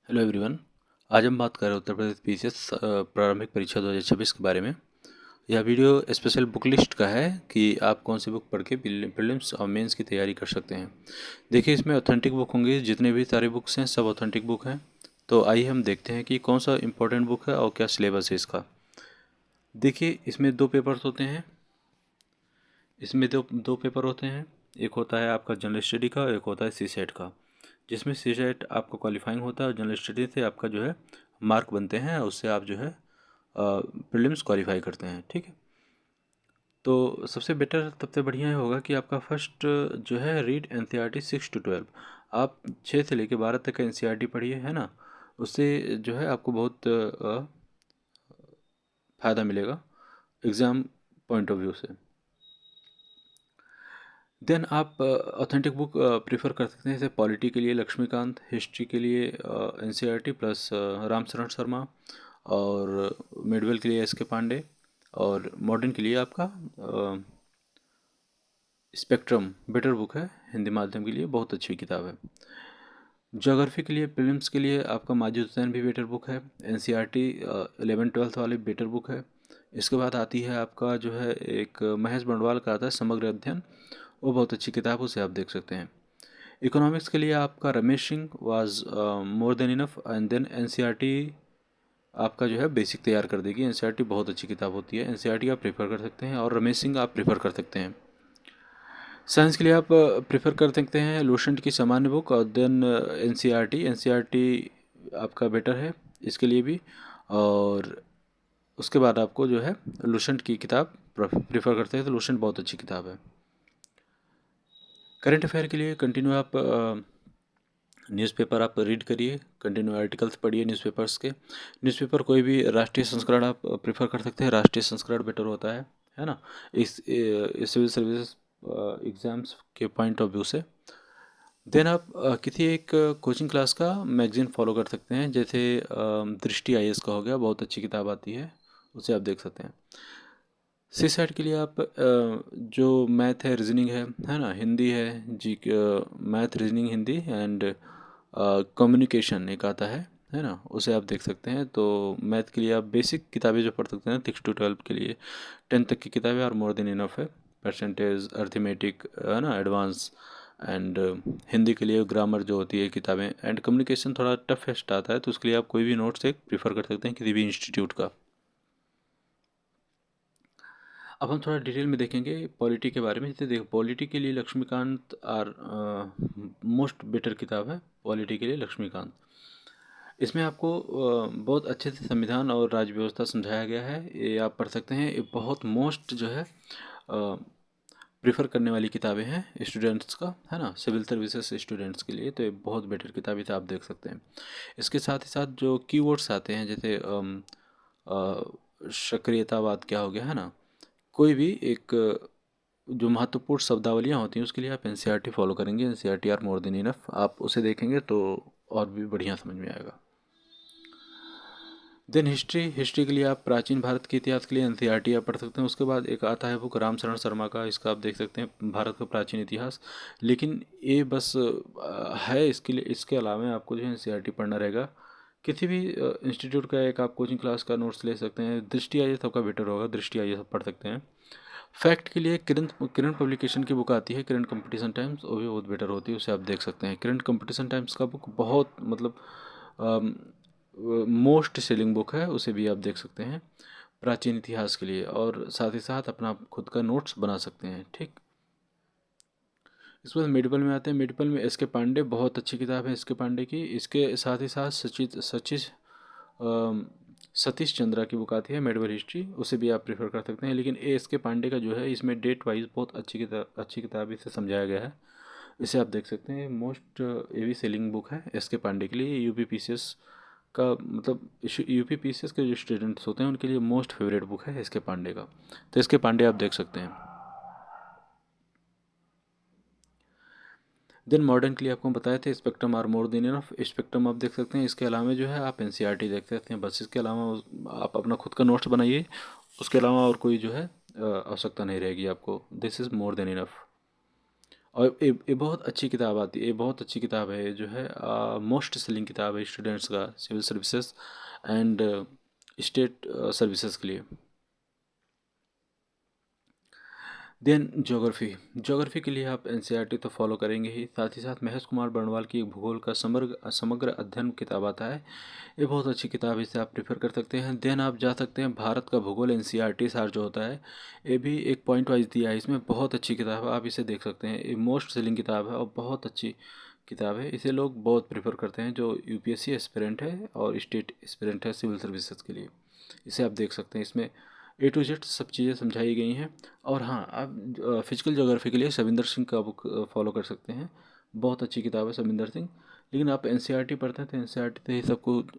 Hello everyone. आज हम बात कर रहे हैं उत्तर प्रदेश पीसीएस प्रारंभिक परीक्षा 2026 के बारे में। यह वीडियो स्पेशल बुक लिस्ट का है कि आप कौन सी बुक पढ़ के प्रीलिम्स और मेंस की तैयारी कर सकते हैं। देखिए, इसमें ऑथेंटिक बुक होंगी, जितने भी सारे बुक्स हैं सब ऑथेंटिक बुक हैं। तो आइए हम देखते हैं कि कौन सा इम्पोर्टेंट बुक है और क्या सिलेबस है इसका। देखिए, इसमें दो पेपर्स होते हैं। इसमें दो दो पेपर होते हैं। एक होता है आपका जनरल स्टडी का और एक होता है सी सेट का, जिसमें सी सेट आपका क्वालिफाइंग होता है और जनरल स्टडी से आपका जो है मार्क बनते हैं और उससे आप जो है प्रीलिम्स क्वालिफाई करते हैं। ठीक है, तो सबसे बेटर सबसे बढ़िया होगा कि आपका फर्स्ट जो है रीड एनसीईआरटी 6 to 12। आप 6 से लेकर 12 तक का एनसीईआरटी पढ़िए, है ना। उससे जो है आपको बहुत फ़ायदा मिलेगा एग्ज़ाम पॉइंट ऑफ व्यू से। देन आप ऑथेंटिक बुक प्रेफर कर सकते हैं, जैसे पॉलिटी के लिए लक्ष्मीकांत, हिस्ट्री के लिए एनसीईआरटी प्लस रामचरण शर्मा, और मिडवेल के लिए एस के पांडे, और मॉडर्न के लिए आपका स्पेक्ट्रम बेटर बुक है, हिंदी माध्यम के लिए बहुत अच्छी किताब है। ज्योग्राफी के लिए प्रीलिम्स के लिए आपका माजिद हुसैन भी बेटर बुक है, एनसीईआरटी 11-12 वाली बेटर बुक है। इसके बाद आती है आपका जो है एक महेश बंडवाल का आता है समग्र अध्ययन, वो बहुत अच्छी किताब, उसे आप देख सकते हैं। इकोनॉमिक्स के लिए आपका Ramesh Singh was more than enough, and then NCERT आपका जो है बेसिक तैयार कर देगी। एनसीईआरटी बहुत अच्छी किताब होती है, एनसीईआरटी आप प्रेफर कर सकते हैं, और रमेश सिंह आप प्रेफर कर सकते हैं। साइंस के लिए आप प्रेफर कर सकते हैं लूसेंट की सामान्य बुक, और देन एनसीईआरटी आपका बेटर है इसके लिए भी। और उसके बाद आपको जो है लूसेंट की किताब प्रेफर करते हैं तो लूसेंट बहुत अच्छी किताब है। करंट अफेयर के लिए कंटिन्यू आप न्यूज़पेपर आप रीड करिए, कंटिन्यू आर्टिकल्स पढ़िए न्यूज़पेपर्स के। न्यूज़पेपर कोई भी राष्ट्रीय संस्करण आप प्रेफर कर सकते हैं, राष्ट्रीय संस्करण बेटर होता है ना, इस सिविल सर्विस एग्ज़ाम्स के पॉइंट ऑफ व्यू से। देन आप किसी एक कोचिंग क्लास का मैगज़ीन फॉलो कर सकते हैं, जैसे दृष्टि आईएएस का हो गया, बहुत अच्छी किताब आती है, उसे आप देख सकते हैं। सी साइड के लिए आप जो मैथ है, रीजनिंग है ना, हिंदी है जी, math reasoning Hindi and communication एक आता है ना, उसे आप देख सकते हैं। तो मैथ के लिए आप बेसिक किताबें जो पढ़ सकते हैं 6 to 12 के लिए, 10 तक की किताबें और मोर देन इनफ है। परसेंटेज, अर्थमेटिक, है ना, एडवांस, एंड हिंदी के लिए ग्रामर जो होती है किताबें, एंड कम्युनिकेशन थोड़ा टफेस्ट आता है, तो उसके लिए आप कोई भी नोट्स एक प्रीफर कर सकते हैं किसी भी इंस्टीट्यूट का। अब हम थोड़ा डिटेल में देखेंगे पॉलिटी के बारे में। जैसे देखो, पॉलिटी के लिए लक्ष्मीकांत आर मोस्ट बेटर किताब है, पॉलिटी के लिए लक्ष्मीकांत। इसमें आपको बहुत अच्छे से संविधान और राज्य व्यवस्था समझाया गया है, ये आप पढ़ सकते हैं। ये बहुत मोस्ट जो है प्रेफर करने वाली किताबें हैं स्टूडेंट्स का, है ना, सिविल सर्विसेज स्टूडेंट्स के लिए, तो ये बहुत बेटर किताब है, आप देख सकते हैं। इसके साथ ही साथ जो कीवर्ड्स आते हैं, जैसे सक्रियतावाद क्या हो गया, है ना, कोई भी एक जो महत्वपूर्ण शब्दावलियाँ होती हैं उसके लिए आप एनसीईआरटी फॉलो करेंगे, NCERT are more than enough, आप उसे देखेंगे तो और भी बढ़िया समझ में आएगा। देन हिस्ट्री के लिए आप प्राचीन भारत के इतिहास के लिए एनसीईआरटी आप पढ़ सकते हैं। उसके बाद एक आता है बुक रामचरण शर्मा का, इसका आप देख सकते हैं भारत का प्राचीन इतिहास। लेकिन ये बस है, इसके लिए इसके अलावा आपको जो है एनसीईआरटी पढ़ना रहेगा। किसी भी इंस्टीट्यूट का एक आप कोचिंग क्लास का नोट्स ले सकते हैं। दृष्टि आइए सबका बेटर होगा, दृष्टि आइए सब पढ़ सकते हैं। फैक्ट के लिए किरण किरण पब्लिकेशन की बुक आती है, किरण कंपटीशन टाइम्स, वो भी बहुत बेटर होती है, उसे आप देख सकते हैं। किरण कंपटीशन टाइम्स का बुक बहुत मतलब मोस्ट सेलिंग बुक है, उसे भी आप देख सकते हैं प्राचीन इतिहास के लिए, और साथ ही साथ अपना खुद का नोट्स बना सकते हैं। ठीक, इसके बाद मेडिपल में आते हैं। मेडिपल में एस के पांडे, बहुत अच्छी किताब है एस के पांडे की। इसके साथ ही साथ सतीश चंद्रा की बुक आती है मेडिवल हिस्ट्री, उसे भी आप प्रेफर कर सकते हैं। लेकिन ए एस के पांडे का जो है इसमें डेट वाइज बहुत अच्छी किताब इसे समझाया गया है, इसे आप देख सकते हैं। मोस्ट ये भी सेलिंग बुक है एस के पांडे के लिए। यूपी पीसीएस का मतलब यूपी पीसीएस के जो स्टूडेंट्स होते हैं उनके लिए मोस्ट फेवरेट बुक है एस के पांडे का, तो एस के पांडे आप देख सकते हैं। देन मॉडर्न के लिए आपको हम बताए थे Spectrum are more than enough, Spectrum आप देख सकते हैं। इसके अलावा जो है आप एनसीईआरटी देख सकते हैं, बस इसके अलावा आप अपना खुद का नोट्स बनाइए, उसके अलावा और कोई जो है आवश्यकता नहीं रहेगी आपको, this is more than enough. और ये बहुत अच्छी किताब आती है, ये बहुत अच्छी किताब है, ये जो है मोस्ट सेलिंग किताब है स्टूडेंट्स का civil services and state services के लिए। देन ज्योग्राफी, ज्योग्राफी के लिए आप एनसीईआरटी तो फॉलो करेंगे ही, साथ ही साथ महेश कुमार बर्णवाल की एक भूगोल का समग्र समग्र अध्ययन किताब आता है, ये बहुत अच्छी किताब है, इसे आप प्रेफर कर सकते हैं। देन आप जा सकते हैं भारत का भूगोल एनसीईआरटी सार जो होता है, ये भी एक पॉइंट वाइज दिया है इसमें, बहुत अच्छी किताब है, आप इसे देख सकते हैं, ये मोस्ट सेलिंग किताब है और बहुत अच्छी किताब है, इसे लोग बहुत प्रेफर करते हैं जो यूपीएससी एस्पिरेंट है और स्टेट एस्पिरेंट है सिविल सर्विसेज के लिए, इसे आप देख सकते हैं, इसमें ए टू जेड सब चीज़ें समझाई गई हैं। और हाँ, आप फिजिकल ज्योग्राफी के लिए सविंदर सिंह का बुक फॉलो कर सकते हैं, बहुत अच्छी किताब है सविंदर सिंह। लेकिन आप एनसीईआरटी पढ़ते हैं तो एनसीईआरटी से ही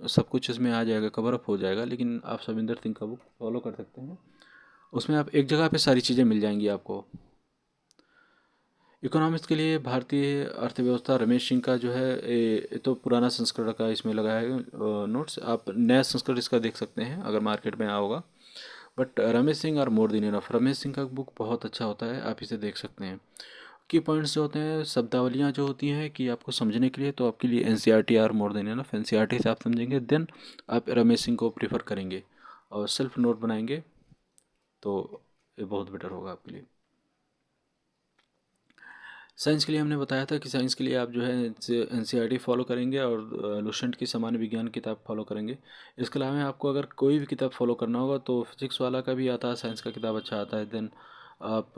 सब कुछ इसमें आ जाएगा, कवर अप हो जाएगा, लेकिन आप सविंदर सिंह का बुक फॉलो कर सकते हैं, उसमें आप एक जगह पे सारी चीज़ें मिल जाएंगी आपको। इकोनॉमिक्स के लिए भारतीय अर्थव्यवस्था रमेश सिंह का जो है, ये तो पुराना संस्करण का इसमें लगा है नोट्स, आप नया संस्करण इसका देख सकते हैं अगर मार्केट में आया होगा। But Ramesh Singh are more than enough, Ramesh Singh का बुक बहुत अच्छा होता है, आप इसे देख सकते हैं। की पॉइंट्स जो होते हैं, शब्दावलियाँ जो होती हैं कि आपको समझने के लिए, तो आपके लिए NCERT are more than enough, NCERT से आप समझेंगे, देन आप रमेश सिंह को प्रीफर करेंगे और सेल्फ नोट बनाएंगे तो ये बहुत बेटर होगा आपके लिए। साइंस के लिए हमने बताया था कि साइंस के लिए आप जो है एनसीईआरटी फॉलो करेंगे और लुसेंट की सामान्य विज्ञान किताब फॉलो करेंगे। इसके अलावा आपको अगर कोई भी किताब फॉलो करना होगा तो फिजिक्स वाला का भी आता है, साइंस का किताब अच्छा आता है। देन आप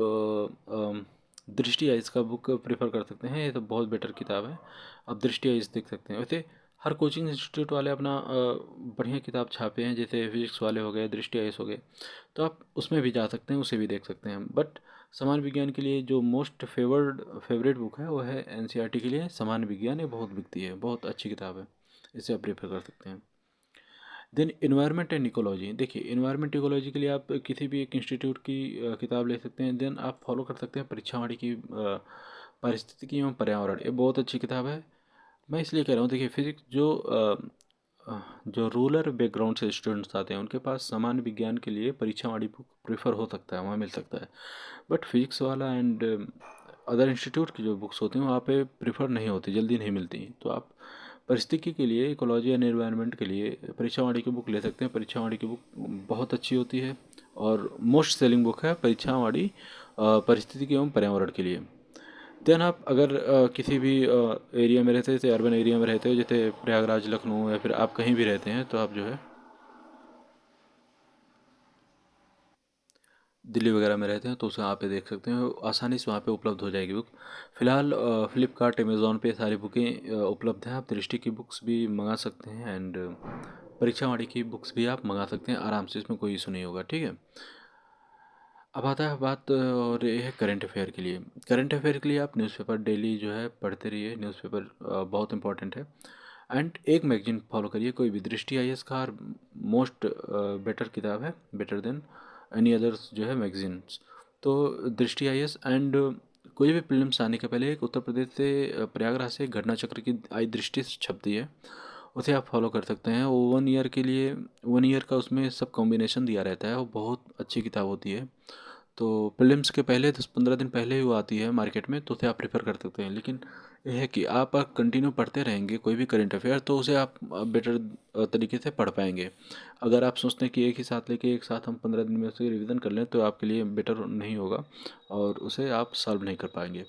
दृष्टि आइज का बुक प्रेफर कर सकते हैं, ये तो बहुत बेटर किताब है, आप दृष्टि आइज देख सकते हैं। वैसे हर कोचिंग इंस्टीट्यूट वाले अपना बढ़िया किताब छापे हैं, जैसे फिजिक्स वाले हो गए, दृष्टि आइज हो गए, तो आप उसमें भी जा सकते हैं, उसे भी देख सकते हैं। बट सामान्य विज्ञान के लिए जो मोस्ट फेवरेट बुक है वो है एनसीईआरटी के लिए सामान्य विज्ञान, ये बहुत बिकती है, बहुत अच्छी किताब है, इसे आप प्रेफर कर सकते हैं। देन इन्वायरमेंट एंड इकोलॉजी, देखिए इन्वायरमेंट इकोलॉजी के लिए आप किसी भी एक इंस्टीट्यूट की किताब ले सकते हैं। देन आप फॉलो कर सकते हैं परीक्षावाड़ी की पारिस्थितिकी एवं पर्यावरण, ये बहुत अच्छी किताब है। मैं इसलिए कह रहा हूँ, देखिए फिजिक्स जो रूरल बैकग्राउंड से स्टूडेंट्स आते हैं उनके पास सामान्य विज्ञान के लिए परीक्षावाड़ी बुक प्रेफर हो सकता है, वहाँ मिल सकता है। बट फिजिक्स वाला एंड अदर इंस्टीट्यूट की जो बुक्स होती हैं वहाँ पे प्रेफर नहीं होती, जल्दी नहीं मिलती, तो आप परिस्थिति के लिए, इकोलॉजी एंड एनवायरनमेंट के लिए परीक्षावाड़ी की बुक ले सकते हैं। परीक्षावाड़ी की बुक बहुत अच्छी होती है और मोस्ट सेलिंग बुक है परीक्षावाड़ी परिस्थिति एवं पर्यावरण के लिए। देन आप अगर किसी भी एरिया में रहते हैं, जैसे अर्बन एरिया में रहते हो, जैसे प्रयागराज, लखनऊ, या फिर आप कहीं भी रहते हैं, तो आप जो है दिल्ली वगैरह में रहते हैं तो उसे वहाँ पे देख सकते हैं, आसानी से वहाँ पे उपलब्ध हो जाएगी बुक। फ़िलहाल फ्लिपकार्ट, अमेज़ॉन पे सारी बुकें उपलब्ध हैं, आप दृष्टि की बुक्स भी मंगा सकते हैं एंड परीक्षावाड़ी की बुक्स भी आप मंगा सकते हैं आराम से, इसमें कोई इशू नहीं होगा, ठीक है। अब आता है बात और ये है करंट अफेयर के लिए। करंट अफेयर के लिए आप न्यूज़पेपर डेली जो है पढ़ते रहिए, न्यूज़पेपर बहुत इंपॉर्टेंट है। एंड एक मैगजीन फॉलो करिए कोई भी, दृष्टि आईएएस का मोस्ट बेटर किताब है, बेटर देन एनी अदर्स जो है मैगजीन्स। तो दृष्टि आईएएस एंड कोई भी प्रीलिम्स आने के पहले एक उत्तर प्रदेश से प्रयागराज से एक घटना चक्र की आई दृष्टि छपती है, उसे आप फॉलो कर सकते हैं। वो 1 ईयर के लिए, 1 ईयर का उसमें सब कॉम्बिनेशन दिया रहता है, वो बहुत अच्छी किताब होती है। तो प्रीलिम्स के पहले 10-15 दिन पहले ही वो आती है मार्केट में, तो उसे आप प्रेफर कर सकते हैं। लेकिन यह है कि आप कंटिन्यू पढ़ते रहेंगे कोई भी करंट अफेयर, तो उसे आप बेटर तरीके से पढ़ पाएंगे। अगर आप सोचते हैं कि एक ही साथ लेके एक साथ हम 15 दिन में उसे रिवीजन कर लें, तो आपके लिए बेटर नहीं होगा और उसे आप सॉल्व नहीं कर पाएंगे।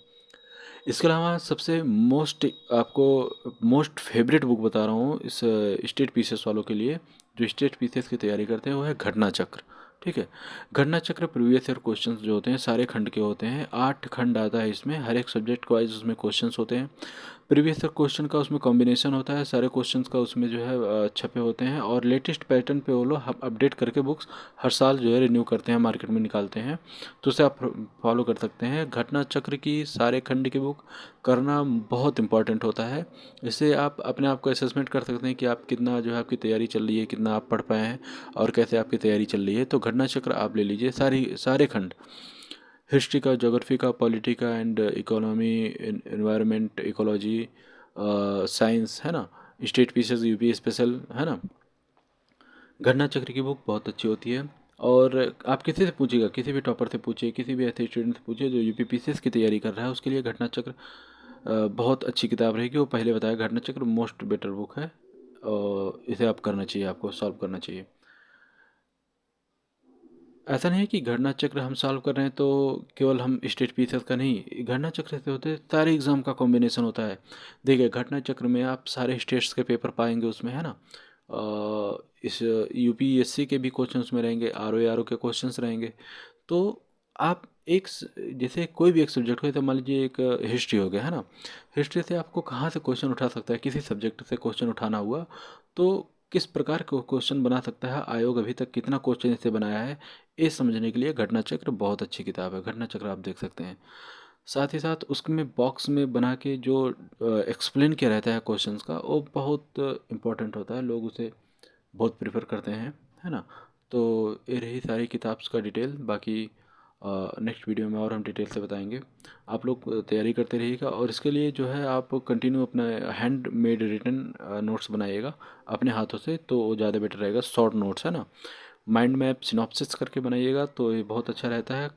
इसके अलावा सबसे आपको मोस्ट फेवरेट बुक बता रहा हूँ इस स्टेट पीसेस वालों के लिए, जो स्टेट पीसेस की तैयारी करते हैं, वो है घटना चक्र, ठीक है। घटना चक्र प्रीवियस ईयर क्वेश्चंस जो होते हैं सारे खंड के होते हैं, 8 खंड आता है इसमें, हर एक सब्जेक्ट वाइज उसमें क्वेश्चंस होते हैं। प्रीवियस ईयर क्वेश्चन का उसमें कॉम्बिनेशन होता है, सारे क्वेश्चंस का उसमें जो है छपे होते हैं, और लेटेस्ट पैटर्न पे वो लोग अपडेट करके बुक्स हर साल जो है रिन्यू करते हैं, मार्केट में निकालते हैं, तो उसे आप फॉलो कर सकते हैं। घटना चक्र की सारे खंड की बुक करना बहुत इंपॉर्टेंट होता है, इससे आप अपने आप को असेसमेंट कर सकते हैं कि आप कितना जो है आपकी तैयारी चल रही है, कितना आप पढ़ पाए हैं और कैसे आपकी तैयारी चल रही है। तो घटना चक्र आप ले लीजिए, सारे खंड, हिस्ट्री का, ज्योग्राफी का, पॉलिटी का and economy, environment, ecology, science, है ना, स्टेट पीसेस, यूपी स्पेशल, है ना। घटना चक्र की बुक बहुत अच्छी होती है। और आप किसी से पूछिएगा, किसी भी टॉपर से पूछिए, किसी भी ऐसे स्टूडेंट से पूछिए जो यूपी पीसीएस की तैयारी कर रहा है, उसके लिए घटना चक्र बहुत अच्छी किताब रहेगी। वो पहले बताया, घटना चक्र मोस्ट बेटर बुक है और इसे आप करना चाहिए, आपको सॉल्व करना चाहिए। ऐसा नहीं है कि घटना चक्र हम सॉल्व कर रहे हैं तो केवल हम स्टेट पीसीएस का नहीं, घटना चक्र से होते सारे एग्ज़ाम का कॉम्बिनेशन होता है। देखिए घटना चक्र में आप सारे स्टेट्स के पेपर पाएंगे उसमें, है ना। इस यूपीएससी के भी क्वेश्चन उसमें रहेंगे, आरओ के क्वेश्चंस रहेंगे। तो आप जैसे कोई भी एक सब्जेक्ट हो, तो मान लीजिए एक हिस्ट्री हो गया, है ना। हिस्ट्री से आपको कहाँ से क्वेश्चन उठा सकता है, किसी सब्जेक्ट से क्वेश्चन उठाना हुआ तो किस प्रकार के क्वेश्चन बना सकता है आयोग, अभी तक कितना क्वेश्चन इससे बनाया है, ये समझने के लिए घटना चक्र बहुत अच्छी किताब है। घटना चक्र आप देख सकते हैं। साथ ही साथ उसमें बॉक्स में बना के जो एक्सप्लेन किया रहता है क्वेश्चंस का, वो बहुत इम्पोर्टेंट होता है, लोग उसे बहुत प्रेफर करते हैं, है ना। तो ये रही सारी किताब्स का डिटेल। बाकी नेक्स्ट वीडियो में और हम डिटेल से बताएंगे। आप लोग तैयारी करते रहिएगा और इसके लिए जो है आप कंटिन्यू अपना हैंड मेड रिटन नोट्स बनाइएगा अपने हाथों से, तो वो ज़्यादा बेटर रहेगा। शॉर्ट नोट्स, है ना। माइंड मैप सिनॉप्सिस करके बनाइएगा तो ये बहुत अच्छा रहता है।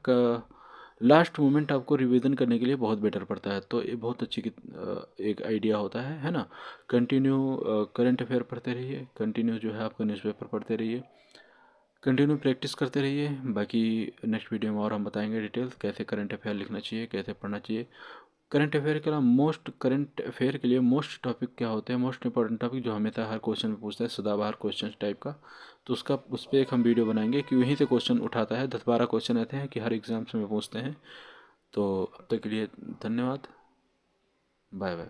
लास्ट मोमेंट आपको रिवीजन करने के लिए बहुत बेटर पड़ता है, तो ये बहुत अच्छी एक आइडिया होता है ना। कंटिन्यू करंट अफेयर पढ़ते रहिए, कंटिन्यू जो है आपका न्यूज़पेपर पढ़ते रहिए, कंटिन्यू प्रैक्टिस करते रहिए। बाकी नेक्स्ट वीडियो में और हम बताएंगे डिटेल्स कैसे करंट अफेयर लिखना चाहिए, कैसे पढ़ना चाहिए। करंट अफेयर के अलावा करंट अफेयर के लिए मोस्ट टॉपिक क्या होते हैं, मोस्ट इंपॉर्टेंट टॉपिक जो हमेशा हर क्वेश्चन में पूछता है, सदाबहार क्वेश्चन टाइप का, तो उसका उस पर एक हम वीडियो बनाएंगे कि वहीं से क्वेश्चन उठाता है। 10-12 क्वेश्चन ऐसे हैं कि हर एग्जाम्स में पूछते हैं। तो अब तक के लिए धन्यवाद। Bye bye.